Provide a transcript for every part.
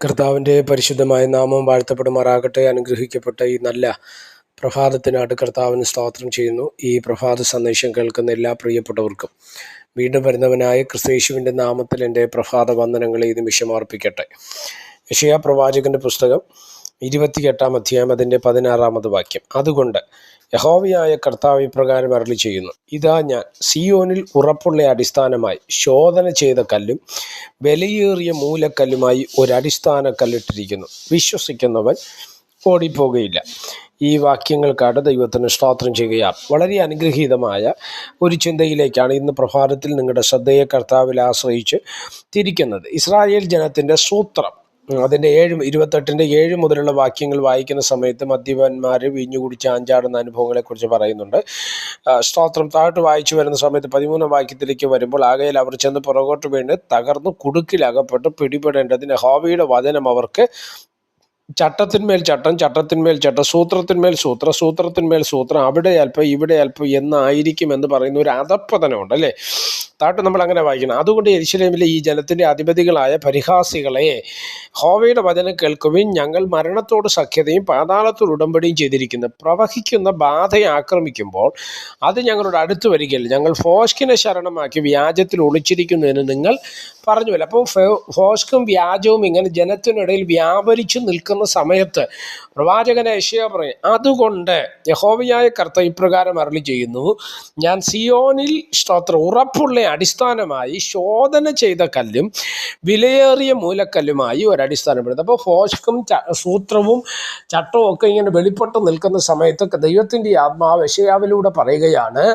കർത്താവിൻ്റെ പരിശുദ്ധമായ നാമം വാഴ്ത്തപ്പെടുമാറാകട്ടെ. അനുഗ്രഹിക്കപ്പെട്ട ഈ നല്ല പ്രഭാതത്തിനായിട്ട് കർത്താവിന് സ്തോത്രം ചെയ്യുന്നു. ഈ പ്രഭാത സന്ദേശം കേൾക്കുന്ന എല്ലാ പ്രിയപ്പെട്ടവർക്കും വീണ്ടും വരുന്നവനായ ക്രിസ്തയേശുവിൻ്റെ നാമത്തിൽ എൻ്റെ പ്രഭാത വന്ദനങ്ങളെ ഈ നിമിഷം അർപ്പിക്കട്ടെ. യെശയ്യാ പ്രവാചകൻ്റെ പുസ്തകം 28-ാം അധ്യായം അതിൻ്റെ 16-ാമത് വാക്യം. അതുകൊണ്ട് യഹോവയായ കർത്താവ് ഇപ്രകാരം അരുളി ചെയ്യുന്നു, ഇതാ ഞാൻ സിയോനിൽ ഉറപ്പുള്ള അടിസ്ഥാനമായി ശോധന ചെയ്ത കല്ലും വിലയേറിയ മൂലക്കല്ലുമായി ഒരടിസ്ഥാന കല്ലിട്ടിരിക്കുന്നു, വിശ്വസിക്കുന്നവൻ ഓടിപ്പോകുകയില്ല. ഈ വാക്യങ്ങൾക്കായിട്ട് ദൈവത്തിന് സ്തോത്രം ചെയ്യുകയാണ്. വളരെ അനുഗ്രഹീതമായ ഒരു ചിന്തയിലേക്കാണ് ഇന്ന് പ്രഭാതത്തിൽ നിങ്ങളുടെ ശ്രദ്ധയെ കർത്താവിൽ ആശ്രയിച്ച് തിരിക്കുന്നത്. ഇസ്രായേൽ ജനത്തിൻ്റെ സൂത്രം അതിൻ്റെ 28-7 മുതലുള്ള വാക്യങ്ങൾ വായിക്കുന്ന സമയത്ത് മദ്യപന്മാർ വീഞ്ഞു കുടിച്ച് ആഞ്ചാടുന്ന അനുഭവങ്ങളെക്കുറിച്ച് പറയുന്നുണ്ട്. സ്തോത്രം താഴോട്ട് വായിച്ചു വരുന്ന സമയത്ത് 13-ാം വാക്യത്തിലേക്ക് വരുമ്പോൾ, ആകയാൽ അവർ ചെന്ന് പുറകോട്ട് വീണ് തകർന്നു കുടുക്കിലകപ്പെട്ട് പിടിപെടേണ്ടതിന് യഹോവയുടെ വചനം അവർക്ക് ചട്ടത്തിന്മേൽ ചട്ടം, ചട്ടത്തിന്മേൽ ചട്ടം, സൂത്രത്തിന്മേൽ സൂത്രം, സൂത്രത്തിന്മേൽ സൂത്രം, അവിടെ അല്പം ഇവിടെ അല്പം എന്നായിരിക്കും എന്ന് പറയുന്ന ഒരു അധപ്പതനമുണ്ട് അല്ലേ. താട്ട് നമ്മൾ അങ്ങനെ വായിക്കണം. അതുകൊണ്ട് യെരൂശലേമിലെ ഈ ജനത്തിൻ്റെ അധിപതികളായ പരിഹാസികളെ, യഹോവയുടെ വചനം കേൾക്കുവിൻ. ഞങ്ങൾ മരണത്തോട് സഖ്യതയും പാതാളത്തോട് ഉടമ്പടിയും ചെയ്തിരിക്കുന്നു. പ്രവഹിക്കുന്ന ബാധയെ ആക്രമിക്കുമ്പോൾ അത് ഞങ്ങളുടെ അടുത്ത് വരികയില്ല. ഞങ്ങൾ ഫോഷ്കിനെ ശരണമാക്കി വ്യാജത്തിൽ ഒളിച്ചിരിക്കുന്നതിന് നിങ്ങൾ പറഞ്ഞുവല്ല. അപ്പോൾ ഫോഷ്കും വ്യാജവും ഇങ്ങനെ ജനത്തിനിടയിൽ വ്യാപരിച്ചു നിൽക്കുന്ന സമയത്ത് പ്രവാചകനെ യെശയ്യാ പറയും, അതുകൊണ്ട് യഹോവയായ കർത്താവ് ഇപ്രകാരം അരുളി ചെയ്യുന്നു, ഞാൻ സിയോനിൽ സ്തോത്രം ഉറപ്പുള്ള അടിസ്ഥാനമായി ശോധന ചെയ്ത കല്ലും വിലയേറിയ മൂലക്കല്ലുമായി ഒരടിസ്ഥാനപ്പെടുന്നത്. അപ്പോൾ ഫോഷ്കും സൂത്രവും ചട്ടവും ഒക്കെ ഇങ്ങനെ വെളിപ്പെട്ട് നിൽക്കുന്ന സമയത്ത് ദൈവത്തിൻ്റെ ആത്മാവ് യെശയ്യാവിലൂടെ പറയുകയാണ്,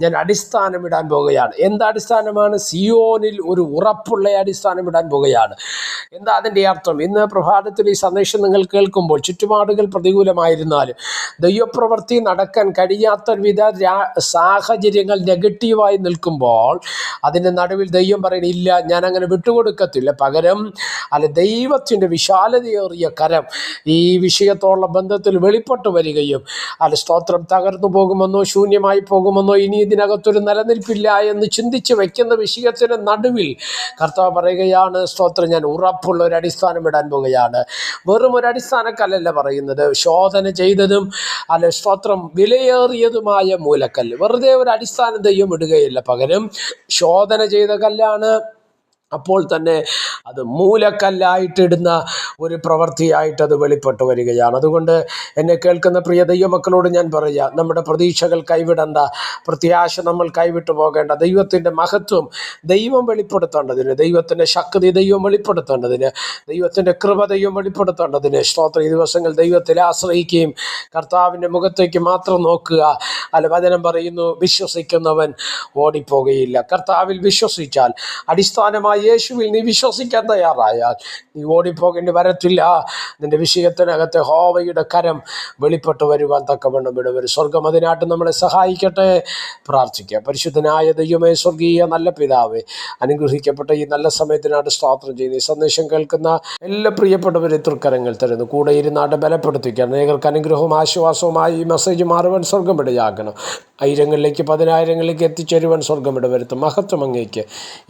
ഞാൻ അടിസ്ഥാനമിടാൻ പോകുകയാണ്. എന്തടിസ്ഥാനമാണ്? സിയോനിൽ ഒരു ഉറപ്പുള്ള അടിസ്ഥാനം ഇടാൻ പോകുകയാണ്. എന്താ അതിൻ്റെ അർത്ഥം? ഇന്ന് പ്രഭാതത്തിൽ ഈ സന്ദേശം നിങ്ങൾ കേൾക്കുമ്പോൾ ചുറ്റുപാടുകൾ പ്രതികൂലമായിരുന്നാലും ദൈവപ്രവൃത്തി നടക്കാൻ കഴിയാത്ത വിധ സാഹചര്യങ്ങൾ നെഗറ്റീവായി നിൽക്കുമ്പോൾ അതിൻ്റെ നടുവിൽ ദൈവം പറയുന്നില്ല, ഞാൻ അങ്ങനെ വിട്ടുകൊടുക്കത്തില്ല. പകരം ദൈവത്തിൻ്റെ വിശാലതയേറിയ കരം ഈ വിഷയത്തോടുള്ള ബന്ധത്തിൽ വെളിപ്പെട്ട് വരികയും സ്തോത്രം തകർന്നു പോകുമെന്നോ ശൂന്യമായി പോകുമെന്നോ ഇനി ഇതിനകത്തൊരു നിലനിൽപ്പില്ല എന്ന് ചിന്തിച്ച് വയ്ക്കുന്ന വിഷയത്തിൻ്റെ നടുവിൽ കർത്താവ് പറയുകയാണ്, സ്തോത്രം ഞാൻ ഉറപ്പുള്ള ഒരു അടിസ്ഥാനം ഇടാൻ പോകുകയാണ്. വെറും ഒരു അടിസ്ഥാനക്കല്ലല്ല പറയുന്നത്, ശോധന ചെയ്തതും സ്തോത്രം വിലയേറിയതുമായ മൂലക്കല്ല്. വെറുതെ ഒരു അടിസ്ഥാനം ദൈവം ഇടുകയില്ല, പകരം ശോധന ചെയ്ത കല്ലാണ്. അപ്പോൾ തന്നെ അത് മൂലക്കല്ലായിട്ടിടുന്ന ഒരു പ്രവൃത്തിയായിട്ട് അത് വെളിപ്പെട്ട് വരികയാണ്. അതുകൊണ്ട് എന്നെ കേൾക്കുന്ന പ്രിയ ദൈവമക്കളോട് ഞാൻ പറയാം, നമ്മുടെ പ്രതീക്ഷകൾ കൈവിടണ്ട, പ്രത്യാശ നമ്മൾ കൈവിട്ടു പോകേണ്ട. ദൈവത്തിൻ്റെ മഹത്വം ദൈവം വെളിപ്പെടുത്തേണ്ടതിന്, ദൈവത്തിൻ്റെ ശക്തി ദൈവം വെളിപ്പെടുത്തേണ്ടതിന്, ദൈവത്തിൻ്റെ കൃപ ദൈവം വെളിപ്പെടുത്തേണ്ടതിന് സ്തോത്രം. ഈ ദിവസങ്ങൾ ദൈവത്തിൽ ആശ്രയിക്കുകയും കർത്താവിൻ്റെ മുഖത്തേക്ക് മാത്രം നോക്കുക. വചനം പറയുന്നു, വിശ്വസിക്കുന്നവൻ ഓടിപ്പോകുകയില്ല. കർത്താവിൽ വിശ്വസിച്ചാൽ, അടിസ്ഥാനമായി യേശുവിൽ നീ വിശ്വസിക്കാൻ തയ്യാറായാൽ നീ ഓടിപ്പോകേണ്ടി വരത്തില്ല. നിന്റെ വിഷയത്തിനകത്ത് യഹോവയുടെ കരം വെളിപ്പെട്ട് വരുവാൻ തക്കവണ്ണം ഇടവരും. സ്വർഗം അതിനായിട്ട് നമ്മളെ സഹായിക്കട്ടെ. പ്രാർത്ഥിക്കാം. പരിശുദ്ധനായ ദൈവമേ, സ്വർഗീയ നല്ല പിതാവേ, അനുഗ്രഹിക്കപ്പെട്ട ഈ നല്ല സമയത്തിനായിട്ട് സ്തോത്രം ചെയ്യുന്നു. ഈ സന്ദേശം കേൾക്കുന്ന എല്ലാ പ്രിയപ്പെട്ടവരെ തൃക്കരങ്ങൾ തരുന്നു. കൂടെ ഇരുന്നാട്ട് ബലപ്പെടുത്തിക്കാൻ, അനേകർക്ക് അനുഗ്രഹവും ആശ്വാസവുമായി ഈ മെസ്സേജ് മാറുവാൻ സ്വർഗം ഇടയാക്കണം. 1000ങ്ങളിലേക്ക് 10000ങ്ങളിലേക്ക് എത്തിച്ചേരുവാൻ സ്വർഗം ഇടവരുത്തും. മഹത്വം അങ്ങേക്ക്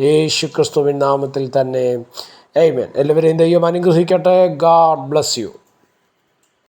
യേശു ക്രിസ്തുവിൻ നാമത്തിൽ തന്നെ. ആമേൻ. എല്ലാവരെയും ദൈവം അനുഗ്രഹിക്കട്ടെ. God bless you.